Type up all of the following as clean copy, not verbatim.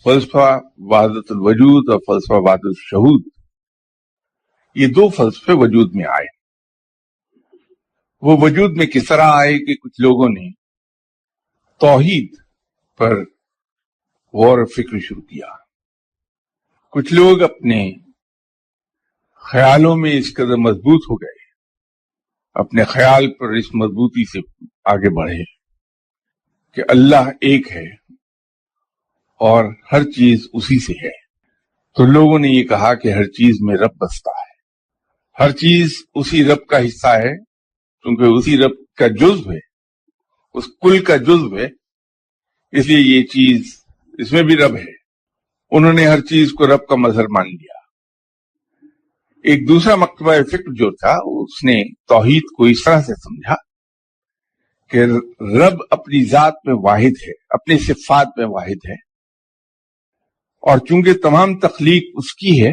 فلسفہ وحدت الوجود اور فلسفہ وحدت الشہود، یہ دو فلسفے وجود میں آئے۔ وہ وجود میں کس طرح آئے کہ کچھ لوگوں نے توحید پر غور و فکر شروع کیا، کچھ لوگ اپنے خیالوں میں اس قدر مضبوط ہو گئے، اپنے خیال پر اس مضبوطی سے آگے بڑھے کہ اللہ ایک ہے اور ہر چیز اسی سے ہے۔ تو لوگوں نے یہ کہا کہ ہر چیز میں رب بستا ہے، ہر چیز اسی رب کا حصہ ہے، کیونکہ اسی رب کا جزو ہے، اس کل کا جزو ہے، اس لیے یہ چیز اس میں بھی رب ہے۔ انہوں نے ہر چیز کو رب کا مظہر مان لیا۔ ایک دوسرا مکتبہ فکر جو تھا اس نے توحید کو اس طرح سے سمجھا کہ رب اپنی ذات میں واحد ہے، اپنی صفات میں واحد ہے، اور چونکہ تمام تخلیق اس کی ہے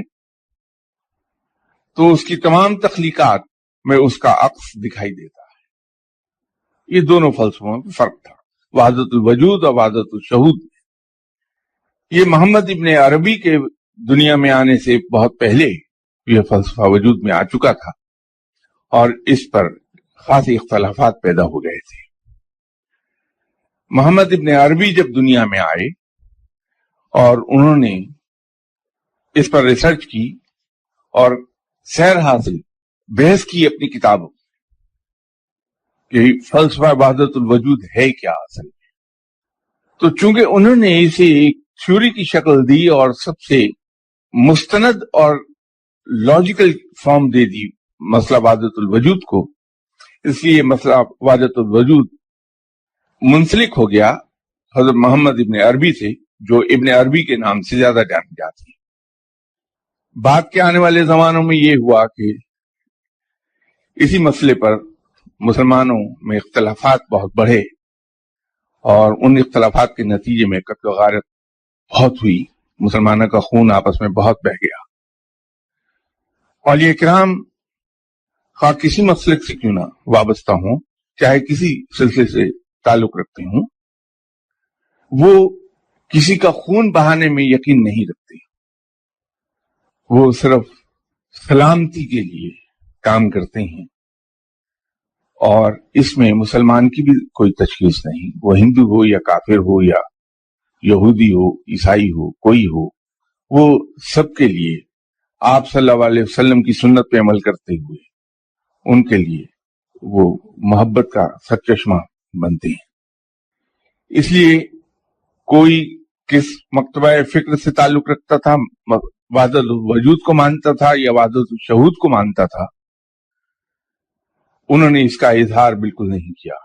تو اس کی تمام تخلیقات میں اس کا عکس دکھائی دیتا ہے۔ یہ دونوں فلسفوں میں فرق تھا، وحدت الوجود اور وحدت الشہود۔ یہ محمد ابن عربی کے دنیا میں آنے سے بہت پہلے یہ فلسفہ وجود میں آ چکا تھا اور اس پر خاصی اختلافات پیدا ہو گئے تھے۔ محمد ابن عربی جب دنیا میں آئے اور انہوں نے اس پر ریسرچ کی اور سیر حاصل بحث کی اپنی کتابوں کہ فلسفہ وحدت الوجود ہے کیا اصل میں، تو چونکہ انہوں نے اسے ایک تھیوری کی شکل دی اور سب سے مستند اور لاجیکل فارم دے دی مسئلہ وحدت الوجود کو، اس لیے مسئلہ وحدت الوجود منسلک ہو گیا حضرت محمد ابن عربی سے، جو ابن عربی کے نام سے زیادہ جانے جاتے ہیں۔ بعد کے آنے والے زمانوں میں یہ ہوا کہ اسی مسئلے پر مسلمانوں میں اختلافات بہت بڑھے اور ان اختلافات کے نتیجے میں قتل و غارت بہت ہوئی، مسلمانوں کا خون آپس میں بہت بہہ گیا۔ اولیاء کرام خواہ کسی مسلک سے کیوں نہ وابستہ ہوں، چاہے کسی سلسلے سے تعلق رکھتے ہوں، وہ کسی کا خون بہانے میں یقین نہیں رکھتے، وہ صرف سلامتی کے لیے کام کرتے ہیں، اور اس میں مسلمان کی بھی کوئی تشخیص نہیں، وہ ہندو ہو یا کافر ہو یا یہودی ہو، عیسائی ہو، کوئی ہو، وہ سب کے لیے آپ صلی اللہ علیہ وسلم کی سنت پہ عمل کرتے ہوئے ان کے لیے وہ محبت کا سرچشمہ بنتے ہیں۔ اس لیے کوئی کس مکتبہ فکر سے تعلق رکھتا تھا، وحدت الوجود کو مانتا تھا یا وحدت الشہود کو مانتا تھا، انہوں نے اس کا اظہار بالکل نہیں کیا۔